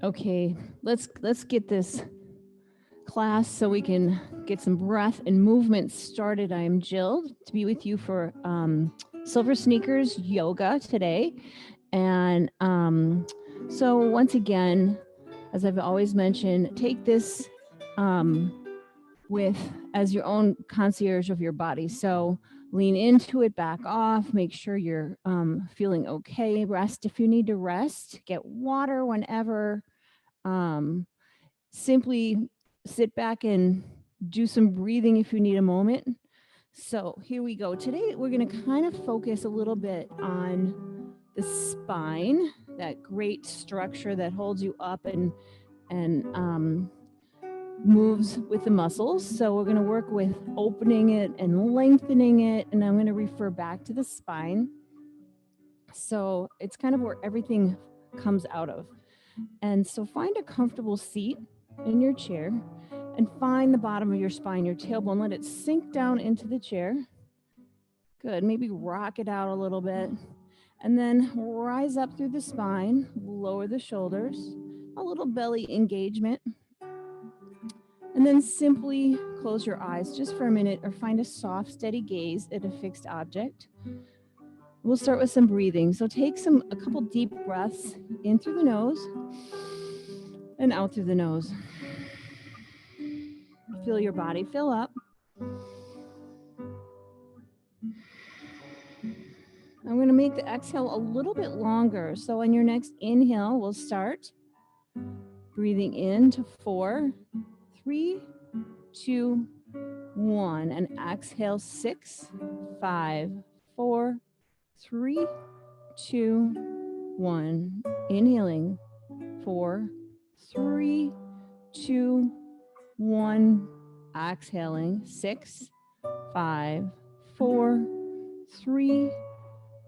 Okay, let's get this class so we can get some breath and movement started. I am Jill to be with you for SilverSneakers Yoga today. And so once again, as I've always mentioned, take this with as your own concierge of your body. So lean into it, back off, make sure you're feeling okay. Rest if you need to rest, get water whenever. Simply sit back and do some breathing if you need a moment. So here we go. Today we're going to kind of focus a little bit on the spine, that great structure that holds you up and moves with the muscles. So we're going to work with opening it and lengthening it, and I'm going to refer back to the spine. So it's kind of where everything comes out of. And so find a comfortable seat in your chair and find the bottom of your spine, your tailbone. Let it sink down into the chair. Good. Maybe rock it out a little bit. And then rise up through the spine, lower the shoulders, a little belly engagement. And then simply close your eyes just for a minute or find a soft, steady gaze at a fixed object. We'll start with some breathing. So take a couple deep breaths in through the nose and out through the nose. Feel your body fill up. I'm going to make the exhale a little bit longer. So on your next inhale, we'll start breathing in to 4, 3, 2, 1. And exhale 6, 5, 4, 3, 2, 1. Inhaling 4, 3, 2, 1. Exhaling 6, 5, 4, 3,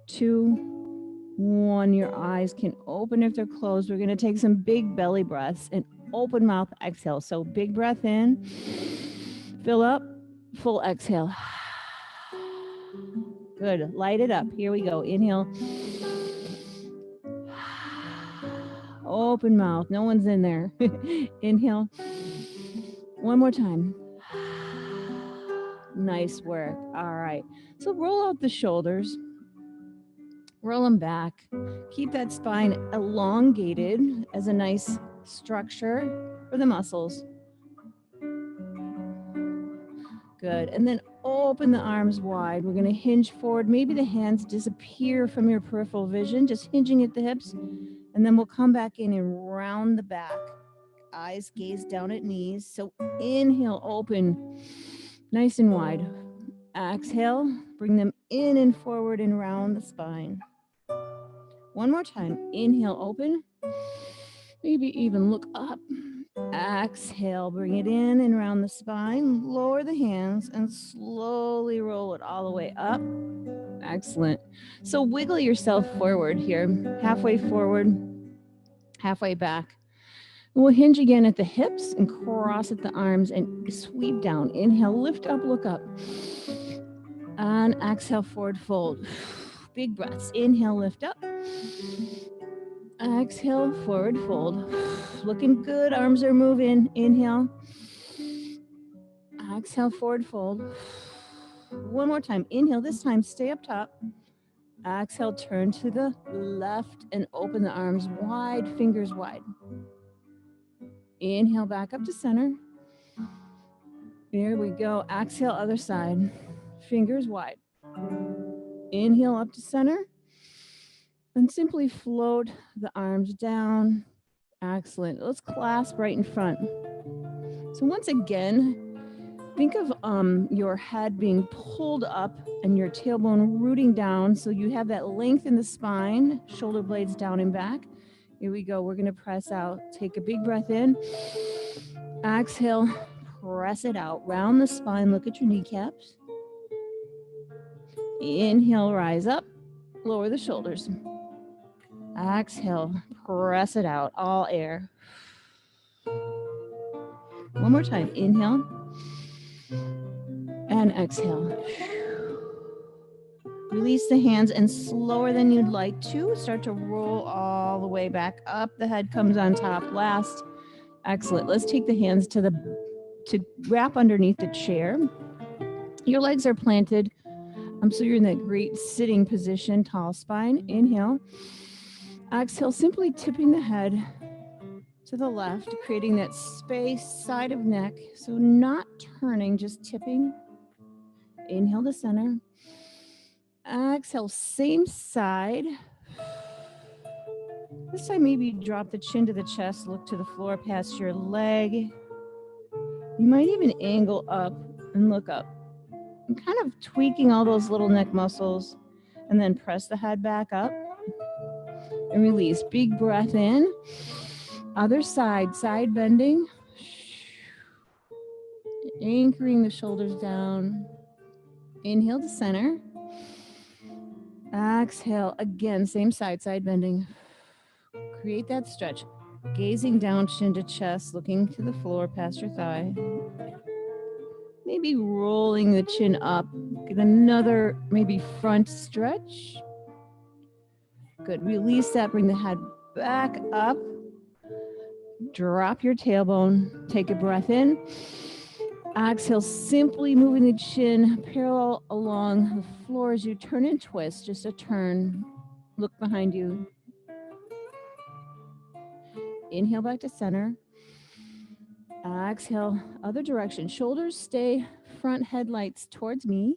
2, 1. Your eyes can open if they're closed. We're going to take some big belly breaths and open mouth exhale. So big breath in, fill up, full exhale. Good. Light it up. Here we go. Inhale. Open mouth. No one's in there. Inhale. One more time. Nice work. All right. So roll out the shoulders. Roll them back. Keep that spine elongated as a nice structure for the muscles. Good. And then open the arms wide. We're going to hinge forward. Maybe the hands disappear from your peripheral vision, just hinging at the hips. And then we'll come back in and round the back. Eyes gaze down at knees. So inhale, open, nice and wide. Exhale, bring them in and forward and round the spine. One more time. Inhale, open. Maybe even look up. Exhale, bring it in and round the spine. Lower the hands and slowly roll it all the way up. Excellent. So wiggle yourself forward here. Halfway forward, halfway back. We'll hinge again at the hips and cross at the arms and sweep down. Inhale, lift up, look up. And exhale, forward fold. Big breaths. Inhale, lift up. Exhale, forward fold. Looking good. Arms are moving. Inhale. Exhale, forward fold. One more time. Inhale. This time, stay up top. Exhale, turn to the left and open the arms wide, fingers wide. Inhale, back up to center. There we go. Exhale, other side. Fingers wide. Inhale up to center. And simply float the arms down. Excellent. Let's clasp right in front. So once again, think of your head being pulled up and your tailbone rooting down. So you have that length in the spine, shoulder blades down and back. Here we go. We're going to press out. Take a big breath in. Exhale. Press it out. Round the spine. Look at your kneecaps. Inhale, rise up. Lower the shoulders. Exhale, press it out, all air. One more time, inhale and exhale. Release the hands, and slower than you'd like to, start to roll all the way back up. The head comes on top last. Excellent. Let's take the hands to wrap underneath the chair. Your legs are planted. So you're in that great sitting position, tall spine. Inhale. Exhale, simply tipping the head to the left, creating that space, side of neck. So not turning, just tipping. Inhale to center. Exhale, same side. This time, maybe drop the chin to the chest, look to the floor past your leg. You might even angle up and look up. I'm kind of tweaking all those little neck muscles, and then press the head back up and release. Big breath in. Other side, side bending. Anchoring the shoulders down. Inhale to center. Exhale, again, same side, side bending. Create that stretch. Gazing down, chin to chest, looking to the floor past your thigh. Maybe rolling the chin up. Get another maybe front stretch. Good. Release that. Bring the head back up. Drop your tailbone. Take a breath in. Exhale, simply moving the chin parallel along the floor as you turn and twist. Just a turn. Look behind you. Inhale back to center. Exhale, other direction. Shoulders stay front, headlights towards me.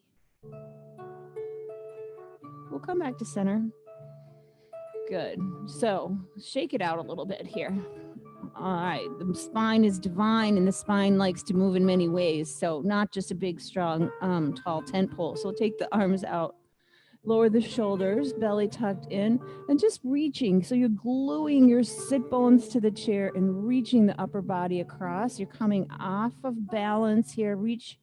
We'll come back to center. Good. So shake it out a little bit here. All right. The spine is divine, and the spine likes to move in many ways. So not just a big, strong, tall tent pole. So take the arms out. Lower the shoulders, belly tucked in, and just reaching. So you're gluing your sit bones to the chair and reaching the upper body across. You're coming off of balance here. Reach.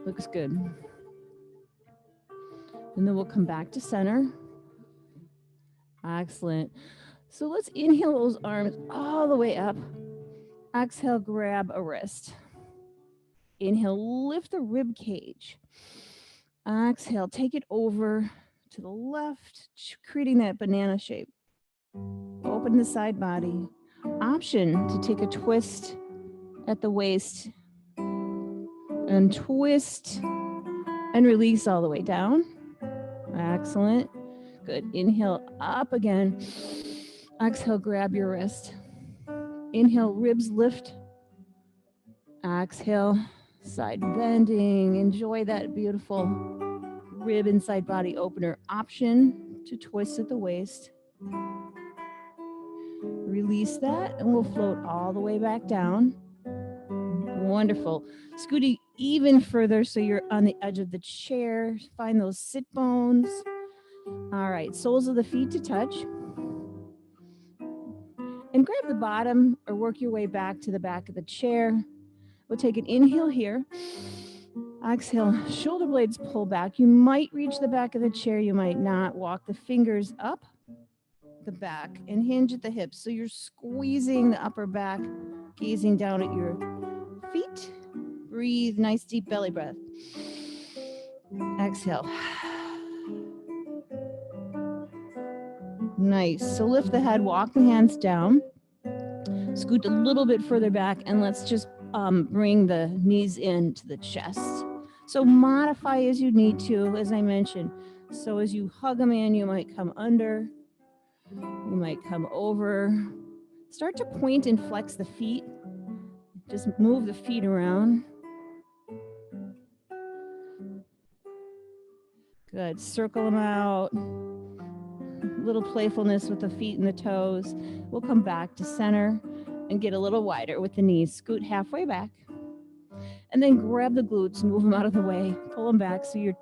Looks good. And then we'll come back to center. Excellent. So let's inhale those arms all the way up. Exhale, grab a wrist. Inhale, lift the rib cage. Exhale, take it over to the left, creating that banana shape. Open the side body. Option to take a twist at the waist and twist and release all the way down. Excellent. Good. Inhale up again. Exhale, grab your wrist. Inhale, ribs lift. Exhale, side bending. Enjoy that beautiful rib and side body opener. Option to twist at the waist. Release that, and we'll float all the way back down. Wonderful. Scooting even further so you're on the edge of the chair. Find those sit bones. All right, soles of the feet to touch. And grab the bottom or work your way back to the back of the chair. We'll take an inhale here. Exhale, shoulder blades pull back. You might reach the back of the chair, you might not. Walk the fingers up the back and hinge at the hips. So you're squeezing the upper back, gazing down at your feet. Breathe, nice deep belly breath. Exhale. Nice. So lift the head, walk the hands down. Scoot a little bit further back, and let's just bring the knees into the chest. So modify as you need to, as I mentioned. So as you hug them in, you might come under, you might come over. Start to point and flex the feet. Just move the feet around. Good. Circle them out. Little playfulness with the feet and the toes. We'll come back to center and get a little wider with the knees. Scoot halfway back. And then grab the glutes, move them out of the way, pull them back so your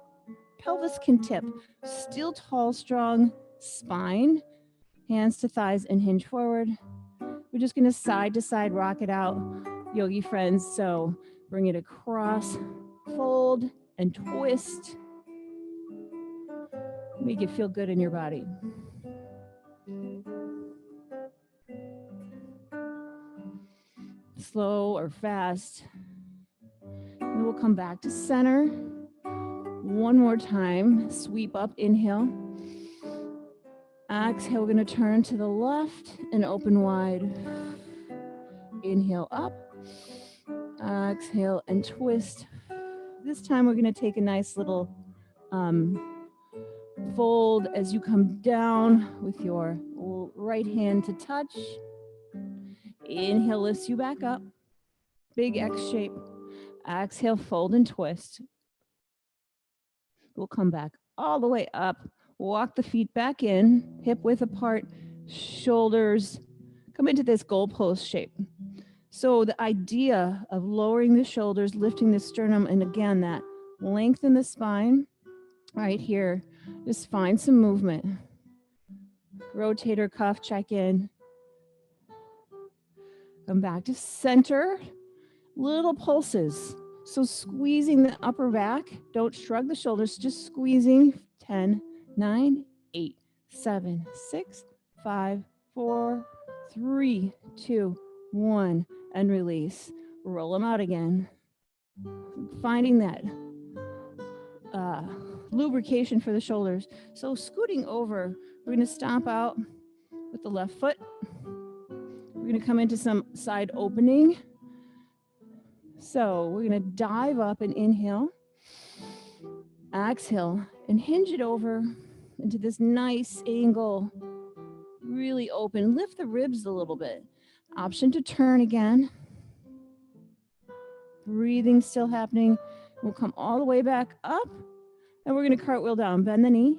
pelvis can tip. Still tall, strong spine. Hands to thighs and hinge forward. We're just going to side to side rock it out, yogi friends. So bring it across, fold and twist. Make it feel good in your body. Slow or fast. And we'll come back to center. One more time, sweep up, inhale. Exhale, we're gonna turn to the left and open wide. Inhale up, exhale and twist. This time we're gonna take a nice little fold as you come down with your right hand to touch. Inhale lifts you back up, big X shape. Exhale, fold and twist. We'll come back all the way up. Walk the feet back in, hip width apart, shoulders come into this goalpost shape. So the idea of lowering the shoulders, lifting the sternum, and again, that lengthen the spine right here. Just find some movement. Rotator cuff, check in. Come back to center. Little pulses. So squeezing the upper back. Don't shrug the shoulders, just squeezing. 10, 9, 8, 7, 6, 5, 4, 3, 2, 1, and release. Roll them out again. Finding that lubrication for the shoulders. So scooting over, we're going to stomp out with the left foot. We're going to come into some side opening. So we're going to dive up and inhale. Exhale and hinge it over into this nice angle. Really open. Lift the ribs a little bit. Option to turn again. Breathing still happening. We'll come all the way back up. And we're going to cartwheel down. Bend the knee.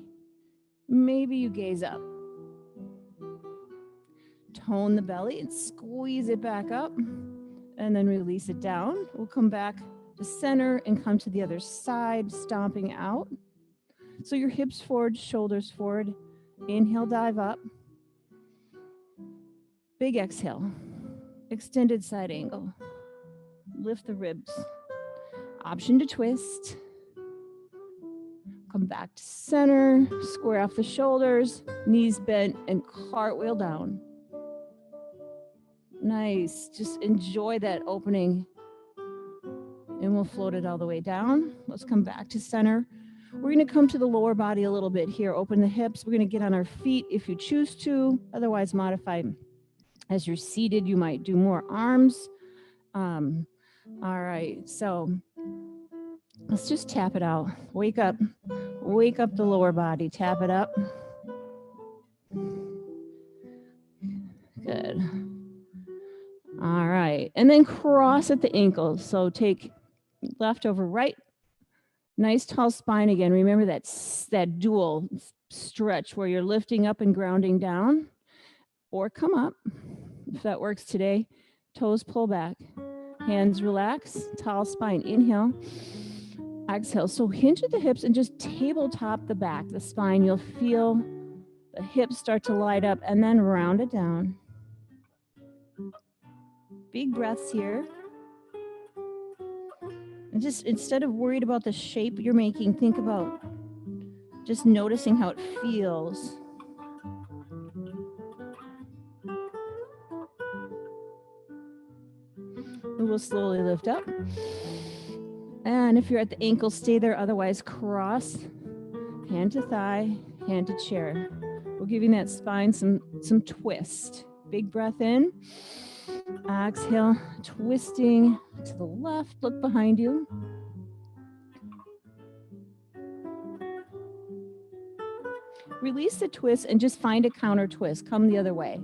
Maybe you gaze up. Tone the belly and squeeze it back up. And then release it down. We'll come back to center and come to the other side, stomping out. So your hips forward, shoulders forward. Inhale, dive up. Big exhale. Extended side angle. Lift the ribs. Option to twist. Come back to center, square off the shoulders, knees bent, and cartwheel down. Nice. Just enjoy that opening. And we'll float it all the way down. Let's come back to center. We're going to come to the lower body a little bit here. Open the hips. We're going to get on our feet if you choose to. Otherwise, modify. As you're seated, you might do more arms. All right. So let's just tap it out. Wake up. Wake up the lower body. Tap it up. Good. All right. And then cross at the ankles. So take left over right. Nice tall spine again. Remember that dual stretch where you're lifting up and grounding down. Or come up, if that works today. Toes pull back. Hands relax. Tall spine. Inhale. Exhale. So hinge at the hips and just tabletop the back, the spine. You'll feel the hips start to light up and then round it down. Big breaths here. And just instead of worried about the shape you're making, think about just noticing how it feels. And we'll slowly lift up. And if you're at the ankle, stay there. Otherwise, cross, hand to thigh, hand to chair. We're giving that spine some twist. Big breath in. Exhale, twisting to the left. Look behind you. Release the twist and just find a counter twist. Come the other way.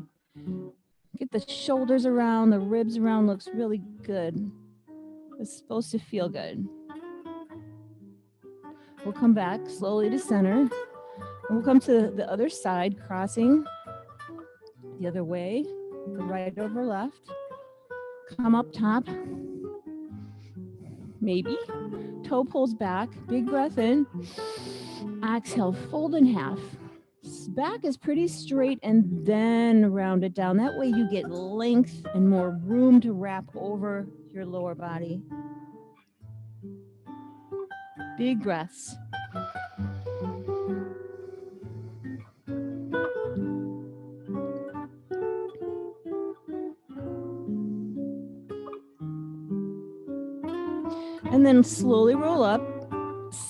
Get the shoulders around, the ribs around. Looks really good. It's supposed to feel good. We'll come back slowly to center. And we'll come to the other side, crossing the other way, the right over left. Come up top. Maybe. Toe pulls back. Big breath in. Exhale, fold in half. Back is pretty straight and then round it down. That way you get length and more room to wrap over your lower body. Big breaths. And then slowly roll up,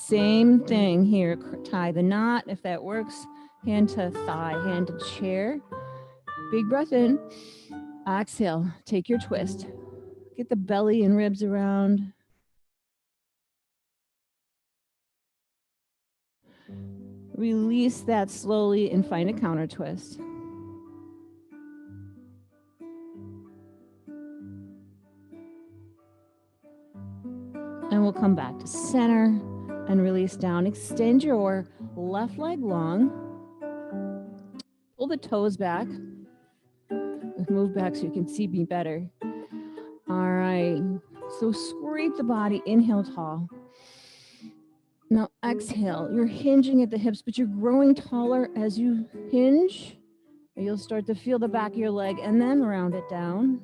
Same thing here. Tie the knot if that works. Hand to thigh, hand to chair. Big breath in. Exhale. Take your twist. Get the belly and ribs around. Release that slowly and find a counter twist. And we'll come back to center and release down. Extend your left leg long. Pull the toes back. Move back so you can see me better. All right. So scrape the body. Inhale tall. Now exhale. You're hinging at the hips, but you're growing taller as you hinge. You'll start to feel the back of your leg and then round it down.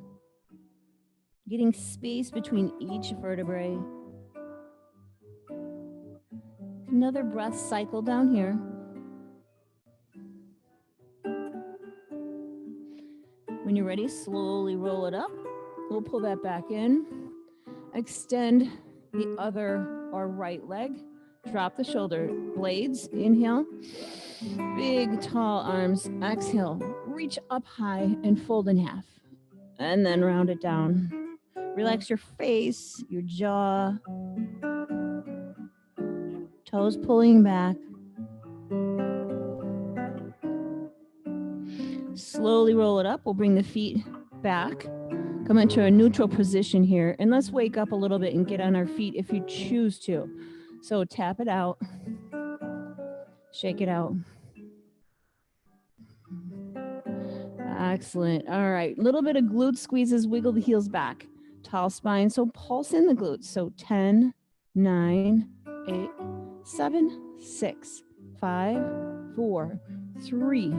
Getting space between each vertebrae. Another breath cycle down here. When you're ready, slowly roll it up. We'll pull that back in. Extend the other or right leg. Drop the shoulder blades. Inhale. Big, tall arms. Exhale. Reach up high and fold in half. And then round it down. Relax your face, your jaw. Toes pulling back. Slowly roll it up. We'll bring the feet back. Come into a neutral position here. And let's wake up a little bit and get on our feet if you choose to. So tap it out. Shake it out. Excellent. All right. Little bit of glute squeezes. Wiggle the heels back. Tall spine. So pulse in the glutes. So 10, 9, 8, 7, 6, 5, 4, 3,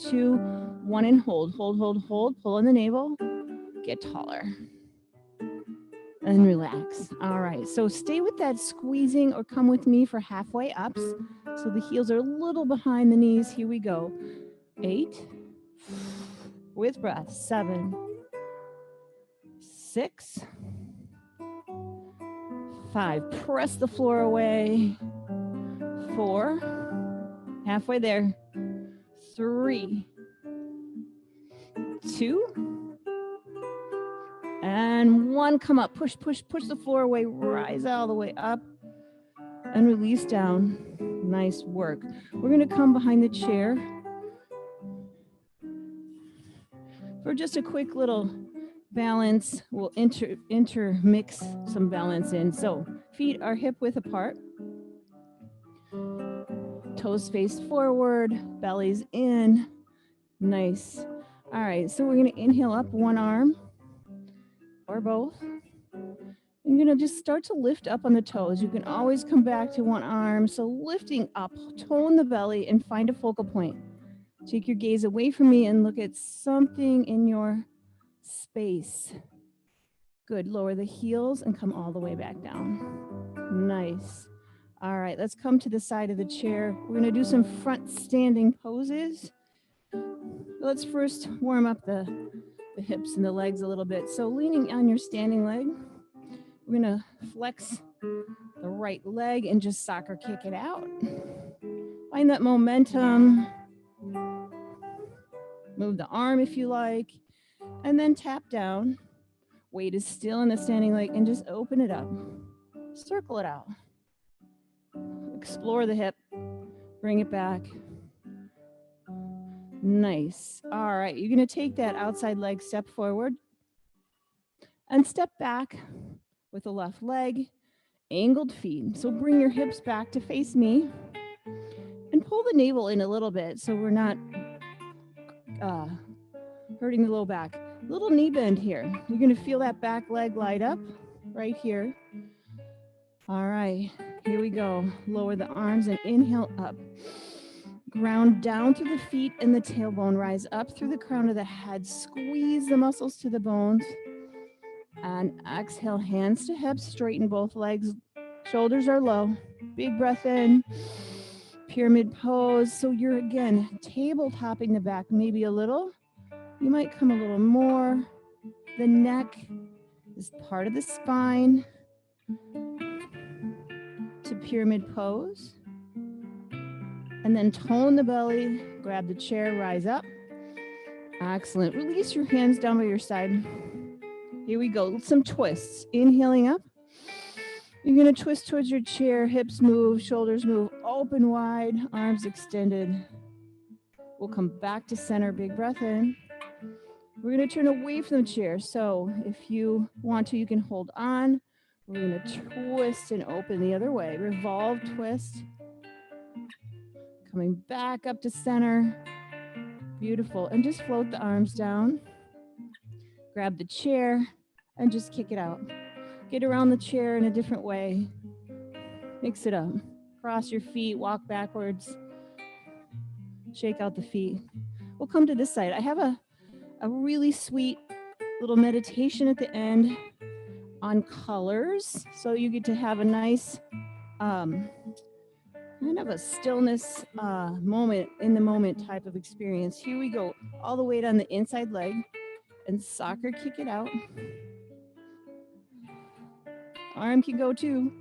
2, 1, and hold. Hold, hold, hold. Pull in the navel. Get taller. And relax. All right. So stay with that squeezing or come with me for halfway ups. So the heels are a little behind the knees. Here we go. 8. With breath. 7, 6, 5. Press the floor away. 4. Halfway there. 3, 2, and 1. Come up. Push, push, push the floor away. Rise all the way up and release down. Nice work. We're going to come behind the chair for just a quick little balance. We'll intermix some balance in. So feet are hip width apart. Toes face forward, bellies in. Nice. All right, so we're going to inhale up one arm or both. You're going to just start to lift up on the toes. You can always come back to one arm. So lifting up, tone the belly and find a focal point. Take your gaze away from me and look at something in your space. Good. Lower the heels and come all the way back down. Nice. All right, let's come to the side of the chair. We're going to do some front standing poses. Let's first warm up the hips and the legs a little bit. So leaning on your standing leg, we're going to flex the right leg and just soccer kick it out. Find that momentum. Move the arm if you like, and then tap down. Weight is still in the standing leg and just open it up. Circle it out. Explore the hip. Bring it back. Nice. All right, you're going to take that outside leg, step forward, and step back with the left leg, angled feet. So bring your hips back to face me and pull the navel in a little bit so we're not hurting the low back. Little knee bend here. You're going to feel that back leg light up right here. All right, here we go. Lower the arms and inhale up. Ground down through the feet and the tailbone. Rise up through the crown of the head. Squeeze the muscles to the bones. And exhale, hands to hips. Straighten both legs. Shoulders are low. Big breath in. Pyramid pose. So you're, again, tabletopping the back maybe a little. You might come a little more. The neck is part of the spine. to pyramid pose. And then tone the belly, grab the chair, rise up. Excellent. Release your hands down by your side. Here we go. Some twists. Inhaling up. You're going to twist towards your chair. Hips move, shoulders move, open wide, arms extended. We'll come back to center. Big breath in. We're going to turn away from the chair. So if you want to, you can hold on. We're going to twist and open the other way. Revolve, twist. Coming back up to center. Beautiful. And just float the arms down. Grab the chair and just kick it out. Get around the chair in a different way. Mix it up. Cross your feet, walk backwards. Shake out the feet. We'll come to this side. I have a really sweet little meditation at the end on colors. So you get to have a nice kind of a stillness moment, in the moment type of experience. Here we go. All the weight on the inside leg and soccer kick it out. Arm can go too.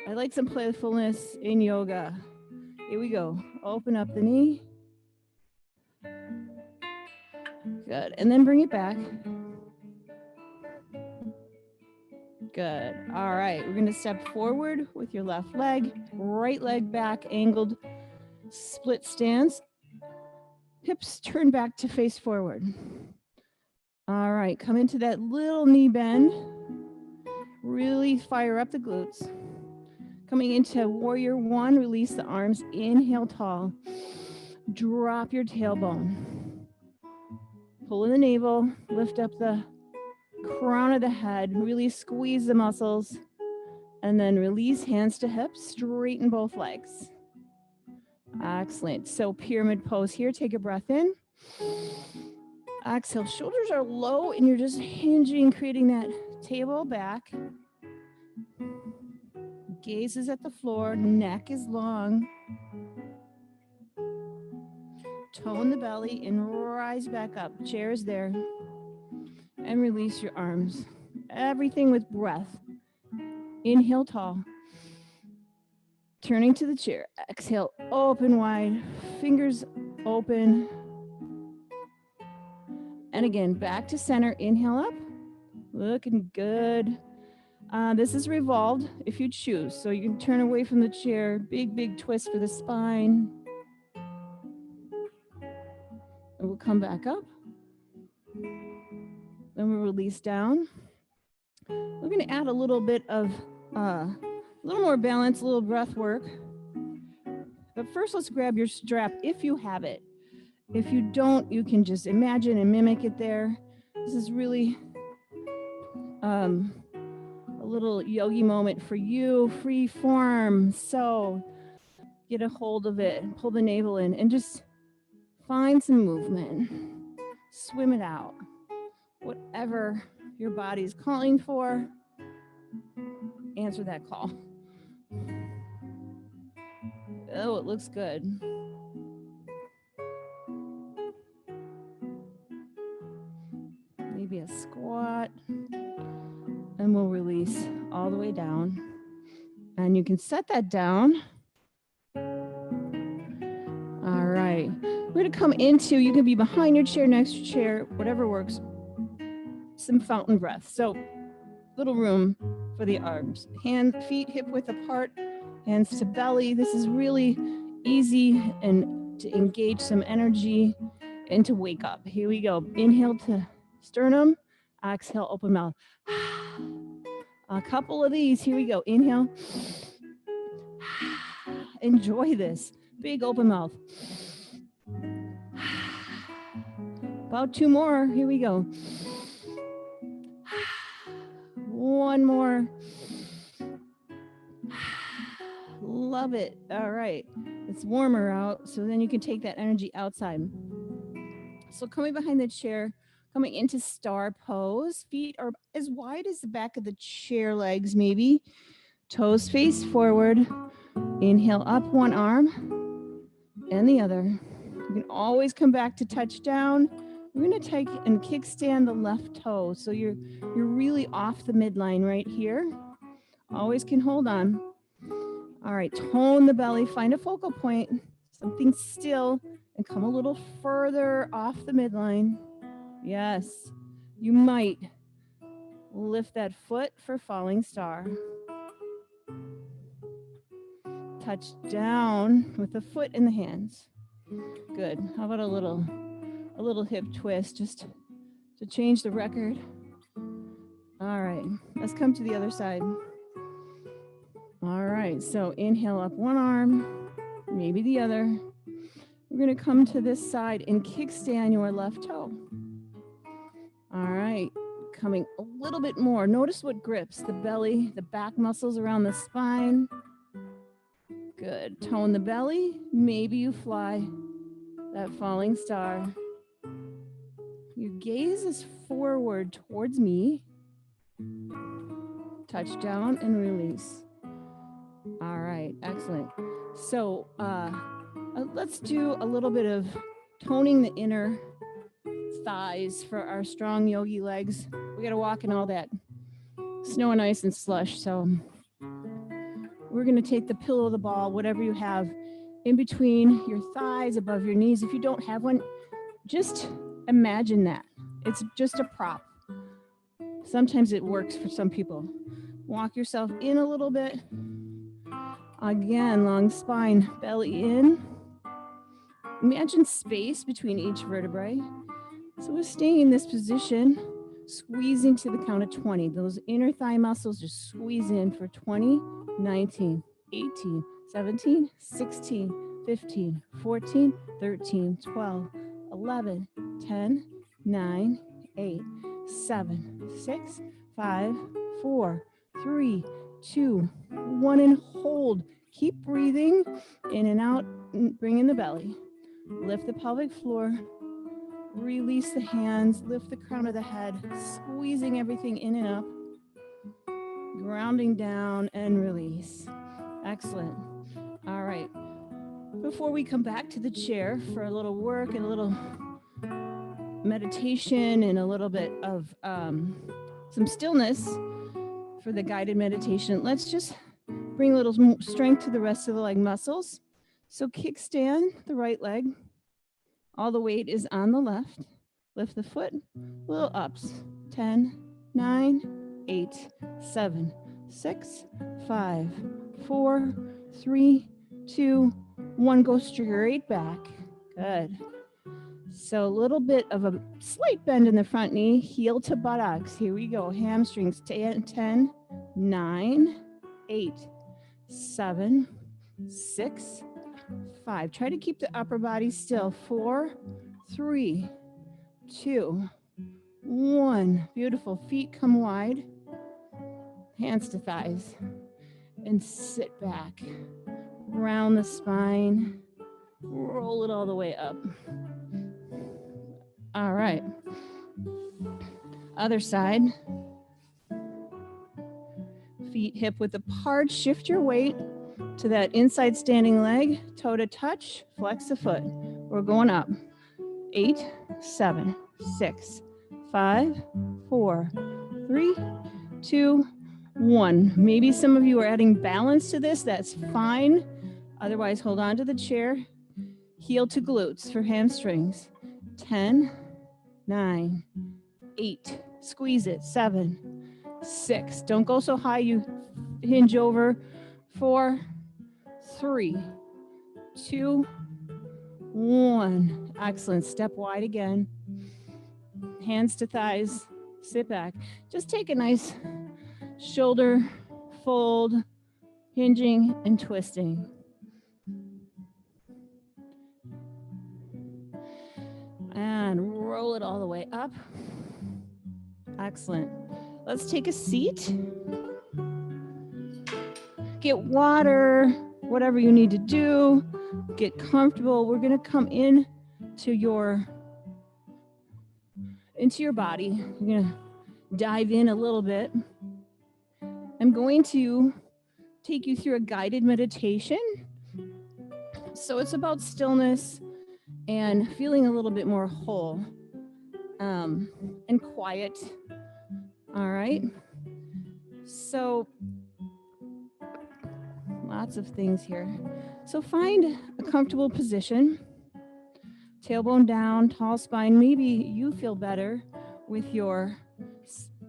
I like some playfulness in yoga. Here we go. Open up the knee. Good. And then bring it back. Good. All right. We're going to step forward with your left leg, right leg back, angled split stance. Hips turn back to face forward. All right. Come into that little knee bend. Really fire up the glutes. Coming into warrior one, release the arms. Inhale tall. Drop your tailbone. Pull in the navel, lift up the crown of the head, really squeeze the muscles, and then release hands to hips, straighten both legs. Excellent. So pyramid pose here, take a breath in. Exhale, shoulders are low and you're just hinging, creating that table back. Gaze is at the floor, neck is long. Tone the belly and rise back up. Chair is there. And release your arms. Everything with breath. Inhale tall. Turning to the chair. Exhale, open wide. Fingers open. And again, back to center. Inhale up. Looking good. This is revolved if you choose. So you can turn away from the chair. Big, big twist for the spine. And we'll come back up. Then we'll release down. We're going to add a little bit of, a little more balance, a little breath work. But first, let's grab your strap if you have it. If you don't, you can just imagine and mimic it there. This is really a little yogi moment for you, free form. So get a hold of it, pull the navel in, and just find some movement. Swim it out. Whatever your body's calling for, answer that call. Oh, it looks good. Maybe a squat. And we'll release all the way down. And you can set that down. All right. We're going to come into, you can be behind your chair, next to your chair, whatever works. Some fountain breath. So little room for the arms. Hands, feet hip width apart, hands to belly. This is really easy and to engage some energy and to wake up. Here we go. Inhale to sternum. Exhale, open mouth. A couple of these. Here we go. Inhale. Enjoy this. Big open mouth. About two more. Here we go. One more. Love it. All right. It's warmer out, so then you can take that energy outside. So coming behind the chair, coming into star pose. Feet are as wide as the back of the chair legs, maybe. Toes face forward. Inhale up one arm and the other. You can always come back to touch down. We're going to take and kickstand the left toe. So you're really off the midline right here. Always can hold on. All right, tone the belly, find a focal point, something still, and come a little further off the midline. Yes, you might lift that foot for falling star. Touch down with the foot in the hands. Good. How about a little hip twist just to change the record? All right, let's come to the other side. All right, so inhale up one arm, maybe the other. We're gonna come to this side and kickstand your left toe. All right, coming a little bit more. Notice what grips the belly, the back muscles around the spine. Good, tone the belly. Maybe you fly that falling star. Your gaze is forward towards me. Touch down and release. All right, excellent. So let's do a little bit of toning the inner thighs for our strong yogi legs. We got to walk in all that snow and ice and slush. So we're going to take the pillow of the ball, whatever you have in between your thighs, above your knees. If you don't have one, just imagine that. It's just a prop. Sometimes it works for some people. Walk yourself in a little bit. Again, long spine, belly in. Imagine space between each vertebrae. So we're staying in this position, squeezing to the count of 20. Those inner thigh muscles just squeeze in for 20, 19, 18, 17, 16, 15, 14, 13, 12, 11, 10, 9, 8, 7, 6, 5, 4, 3, 2, 1, and hold. Keep breathing in and out, bring in the belly. Lift the pelvic floor. Release the hands, lift the crown of the head, squeezing everything in and up. Grounding down and release. Excellent. All right. Before we come back to the chair for a little work and a little meditation and a little bit of some stillness for the guided meditation, let's just bring a little strength to the rest of the leg muscles. So kickstand the right leg. All the weight is on the left. Lift the foot, little ups. 10, 9, 8, 7, 6, 5, 4, 3, 2, 1. Go straight back. Good. So a little bit of a slight bend in the front knee, heel to buttocks. Here we go. Hamstrings. 10, 9, 8, 7, 6, 5. Try to keep the upper body still. 4, 3, 2, 1. Beautiful. Feet come wide. Hands to thighs. And sit back. Round the spine. Roll it all the way up. All right. Other side. Feet hip width apart. Shift your weight to that inside standing leg. Toe to touch. Flex the foot. We're going up. 8, 7, 6, 5, 4, 3, 2, 1. Maybe some of you are adding balance to this. That's fine. Otherwise, hold on to the chair. Heel to glutes for hamstrings. 10, 9, 8. Squeeze it. 7, 6. Don't go so high you hinge over. 4, 3, 2, 1. Excellent. Step wide again. Hands to thighs. Sit back. Just take a nice shoulder fold, hinging and twisting. And roll it all the way up. Excellent. Let's take a seat. Get water, whatever you need to do. Get comfortable. We're going to come into your body. You're going to dive in a little bit. I'm going to take you through a guided meditation. So it's about stillness and feeling a little bit more whole and quiet. All right. So Lots of things here. So find a comfortable position. Tailbone down, tall spine. Maybe you feel better with your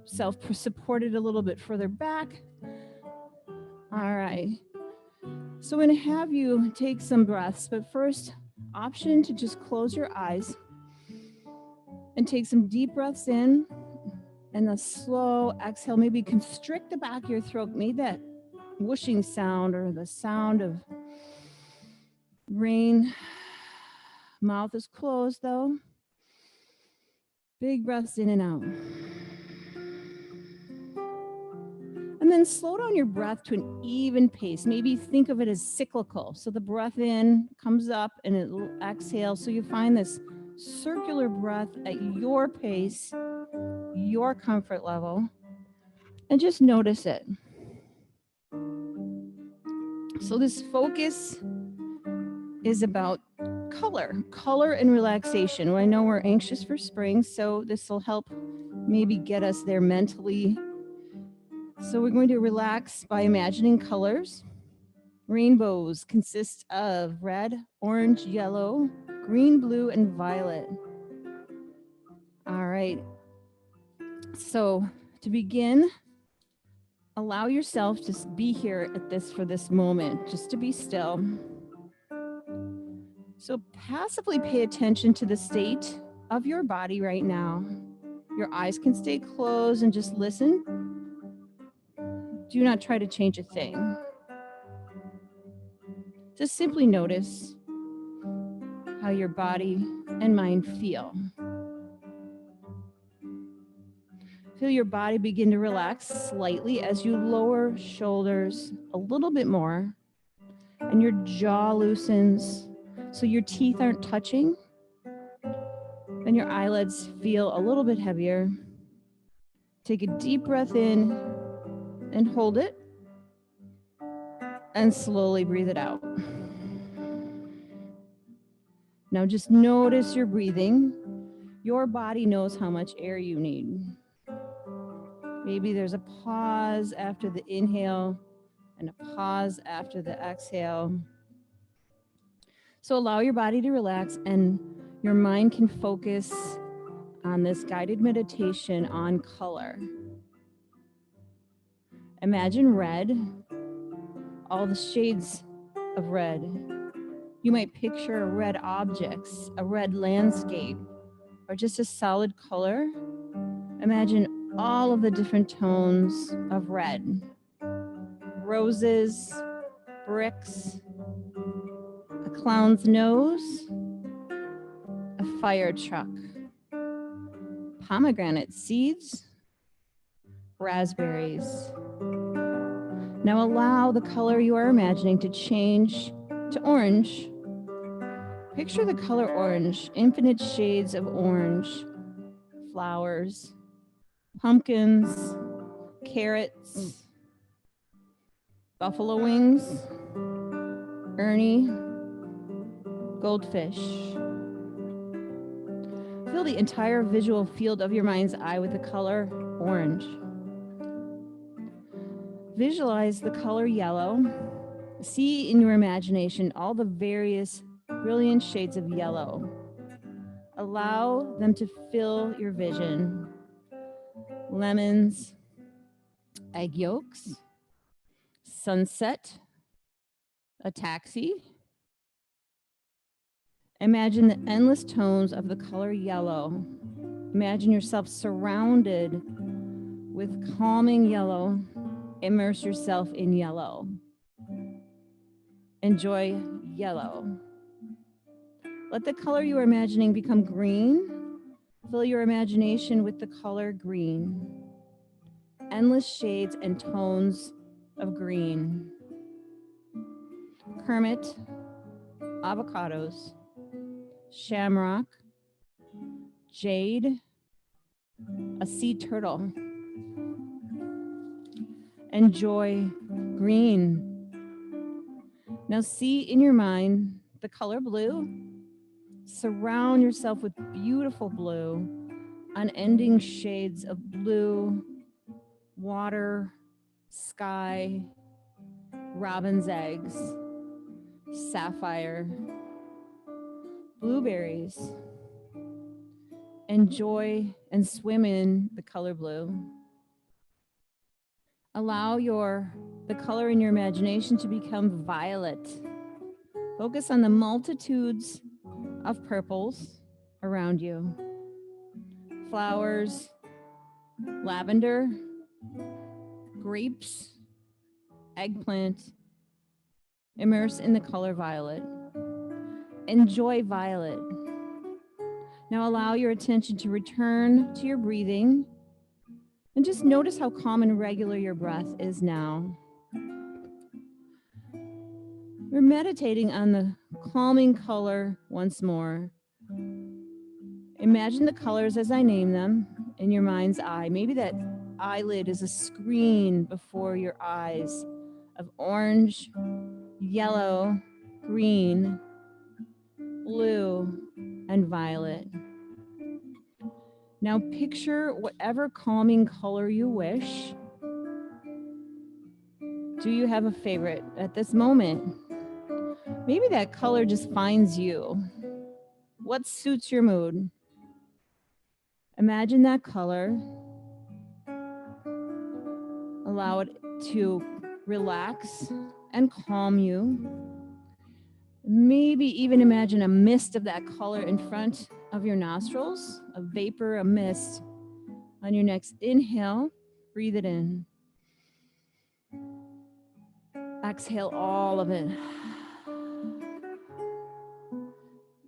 self supported a little bit further back. All right. So I'm going to have you take some breaths, but first, option to just close your eyes and take some deep breaths in and a slow exhale. Maybe constrict the back of your throat. Make that whooshing sound or the sound of rain. Mouth is closed though. Big breaths in and out. And then slow down your breath to an even pace. Maybe think of it as cyclical. So the breath in comes up and it exhales. So you find this circular breath at your pace, your comfort level, and just notice it. So this focus is about color and relaxation. Well, I know we're anxious for spring, so this will help maybe get us there mentally. So we're going to relax by imagining colors. Rainbows consist of red, orange, yellow, green, blue, and violet. All right. So to begin, allow yourself to be here for this moment, just to be still. So passively pay attention to the state of your body right now. Your eyes can stay closed and just listen. Do not try to change a thing. Just simply notice how your body and mind feel. Feel your body begin to relax slightly as you lower shoulders a little bit more and your jaw loosens so your teeth aren't touching and your eyelids feel a little bit heavier. Take a deep breath in and hold it and slowly breathe it out. Now just notice your breathing. Your body knows how much air you need. Maybe there's a pause after the inhale and a pause after the exhale. So allow your body to relax and your mind can focus on this guided meditation on color. Imagine red, all the shades of red. You might picture red objects, a red landscape, or just a solid color. Imagine all of the different tones of red. Roses, bricks, a clown's nose, a fire truck, pomegranate seeds, raspberries. Now allow the color you are imagining to change to orange. Picture the color orange, infinite shades of orange, flowers, pumpkins, carrots, buffalo wings, Ernie, goldfish. Fill the entire visual field of your mind's eye with the color orange. Visualize the color yellow. See in your imagination all the various brilliant shades of yellow. Allow them to fill your vision. Lemons, egg yolks, sunset, a taxi. Imagine the endless tones of the color yellow. Imagine yourself surrounded with calming yellow. Immerse yourself in yellow. Enjoy yellow. Let the color you are imagining become green. Fill your imagination with the color green. Endless shades and tones of green. Kermit, avocados, shamrock, jade, a sea turtle. Enjoy green. Now see in your mind the color blue. Surround yourself with beautiful blue, unending shades of blue, water, sky, robin's eggs, sapphire, blueberries. Enjoy and swim in the color blue. Allow the color in your imagination to become violet. Focus on the multitudes of purples around you. Flowers, lavender, grapes, eggplant. Immerse in the color violet. Enjoy violet. Now allow your attention to return to your breathing and just notice how calm and regular your breath is now. We're meditating on the calming color once more. Imagine the colors as I name them in your mind's eye. Maybe that eyelid is a screen before your eyes of orange, yellow, green, blue, and violet. Now picture whatever calming color you wish. Do you have a favorite at this moment? Maybe that color just finds you. What suits your mood? Imagine that color. Allow it to relax and calm you. Maybe even imagine a mist of that color in front of your nostrils, a vapor, a mist. On your next inhale, breathe it in. Exhale all of it.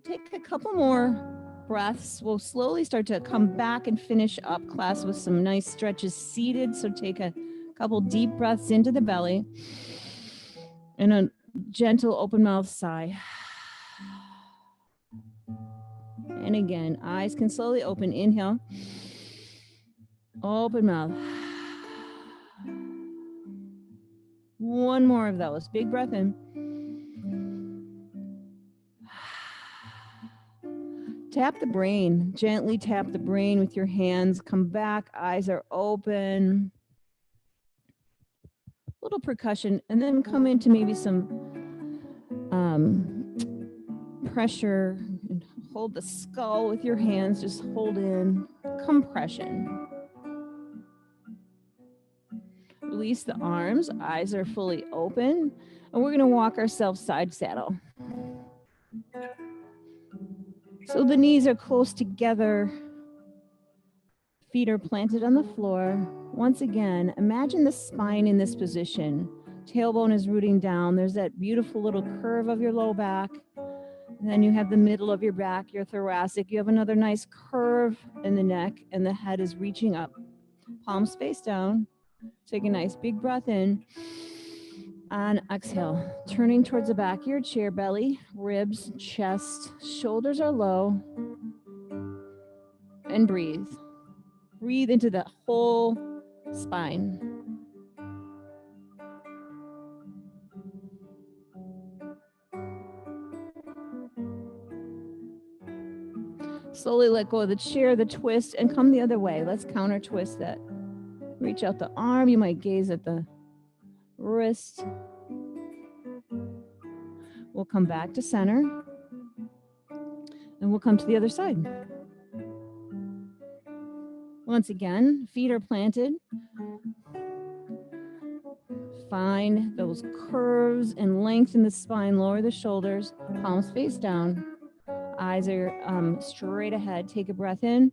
Take a couple more breaths. We'll slowly start to come back and finish up class with some nice stretches seated. So take a couple deep breaths into the belly and a gentle open mouth sigh. And again, eyes can slowly open. Inhale. Open mouth. One more of those. Big breath in. Tap the brain. Gently tap the brain with your hands. Come back. Eyes are open. Little percussion. And then come into maybe some pressure. And hold the skull with your hands. Just hold in. Compression. Release the arms. Eyes are fully open. And we're going to walk ourselves side saddle. So the knees are close together. Feet are planted on the floor. Once again, imagine the spine in this position. Tailbone is rooting down. There's that beautiful little curve of your low back. And then you have the middle of your back, your thoracic. You have another nice curve in the neck, and the head is reaching up. Palms face down. Take a nice big breath in. And exhale, turning towards the back of your chair, belly, ribs, chest, shoulders are low. And breathe. Breathe into the whole spine. Slowly let go of the chair, the twist, and come the other way. Let's counter twist that. Reach out the arm. You might gaze at the wrist. We'll come back to center. And we'll come to the other side. Once again, feet are planted. Find those curves and length in the spine. Lower the shoulders. Palms face down. Eyes are straight ahead. Take a breath in.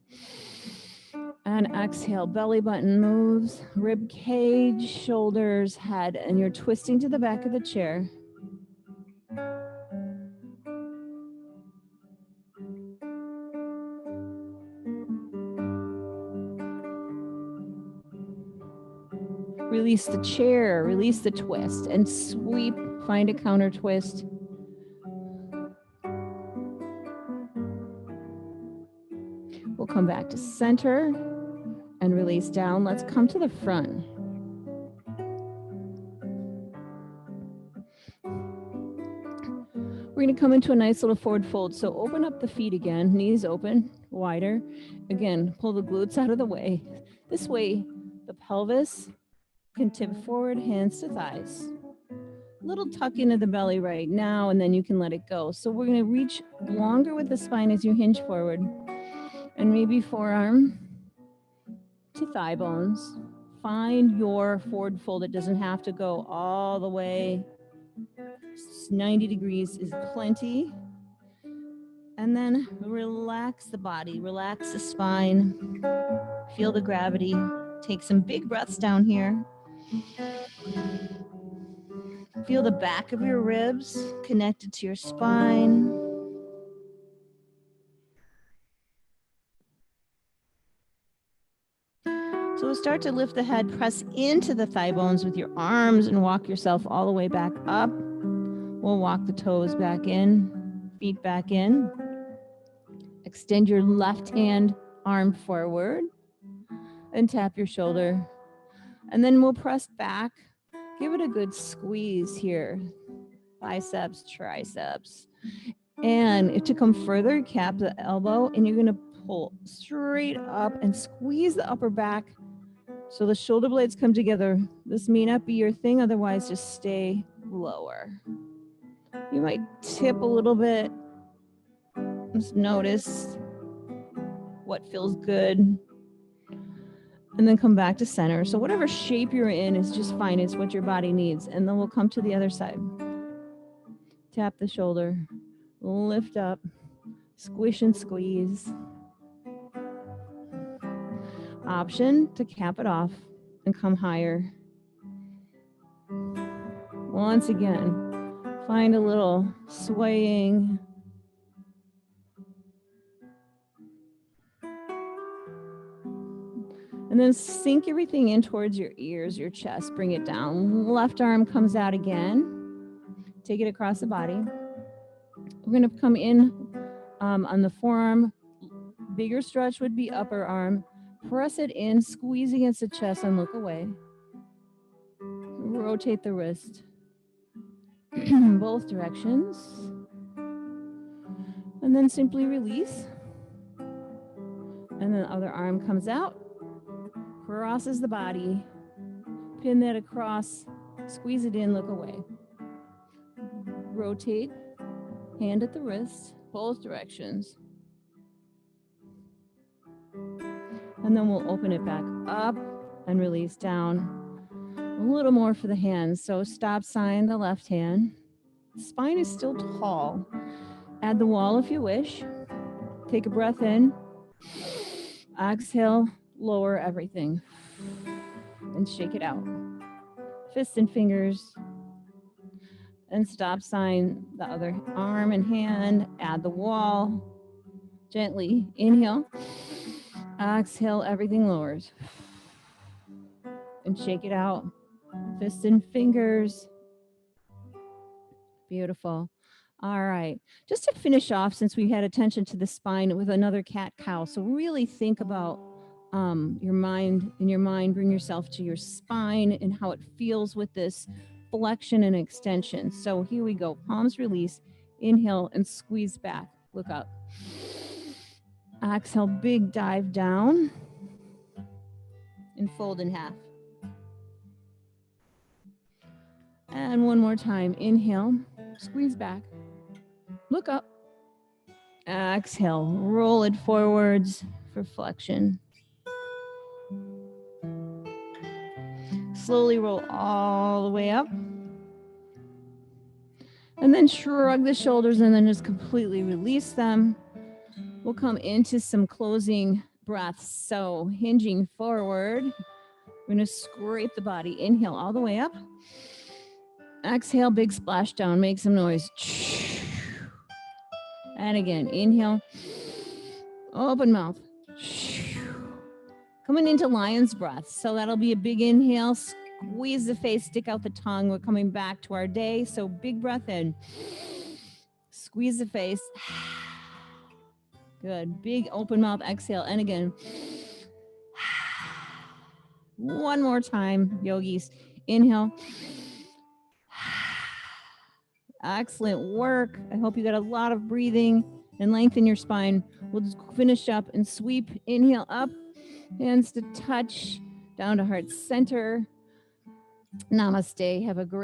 And exhale. Belly button moves. Rib cage, shoulders, head. And you're twisting to the back of the chair. Release the chair, release the twist, and sweep, find a counter twist. We'll come back to center and release down. Let's come to the front. We're going to come into a nice little forward fold. So open up the feet again, knees open, wider. Again, pull the glutes out of the way. This way, the pelvis can tip forward, hands to thighs. little tuck into the belly right now, and then you can let it go. So we're going to reach longer with the spine as you hinge forward, and maybe forearm to thigh bones. Find your forward fold. It doesn't have to go all the way. 90 degrees is plenty. And then relax the body, relax the spine, feel the gravity. Take some big breaths down here. Feel the back of your ribs connected to your spine. So we'll start to lift the head, press into the thigh bones with your arms and walk yourself all the way back up. We'll walk the toes back in, feet back in. Extend your left hand arm forward and tap your shoulder. And then we'll press back. Give it a good squeeze here. Biceps, triceps. And to come further, cap the elbow, and you're going to pull straight up and squeeze the upper back so the shoulder blades come together. This may not be your thing, otherwise just stay lower. You might tip a little bit. Just notice what feels good. And then come back to center. So whatever shape you're in is just fine. It's what your body needs. And then we'll come to the other side. Tap the shoulder, lift up, squish and squeeze. Option to cap it off and come higher. Once again, find a little swaying. And then sink everything in towards your ears, your chest. Bring it down. Left arm comes out again. Take it across the body. We're going to come in on the forearm. Bigger stretch would be upper arm. Press it in, squeeze against the chest, and look away. Rotate the wrist. Both directions. And then simply release. And then the other arm comes out. Crosses the body. Pin that across. Squeeze it in, look away. Rotate. Hand at the wrist. Both directions. And then we'll open it back up and release down. A little more for the hands. So stop sign, the left hand. Spine is still tall. Add the wall if you wish. Take a breath in. Exhale, lower everything. And shake it out. Fists and fingers. And stop sign, the other arm and hand. Add the wall. Gently inhale. Exhale, everything lowers. And shake it out. Fists and fingers. Beautiful. All right. Just to finish off, since we had attention to the spine with another cat-cow. So really think about your mind. In your mind, bring yourself to your spine and how it feels with this flexion and extension. So here we go. Palms release. Inhale and squeeze back. Look up. Exhale, big dive down. And fold in half. And one more time. Inhale, squeeze back. Look up. Exhale, roll it forwards for flexion. Slowly roll all the way up. And then shrug the shoulders and then just completely release them. We'll come into some closing breaths. So hinging forward, we're going to scrape the body. Inhale all the way up. Exhale, big splash down, make some noise. And again, inhale, open mouth. Coming into lion's breath. So that'll be a big inhale, squeeze the face, stick out the tongue. We're coming back to our day. So big breath in, squeeze the face. Good, big open mouth, exhale. And again, one more time, yogis. Inhale. Excellent work. I hope you got a lot of breathing and lengthen your spine. We'll just finish up and sweep. Inhale up, hands to touch, down to heart center. Namaste. Have a great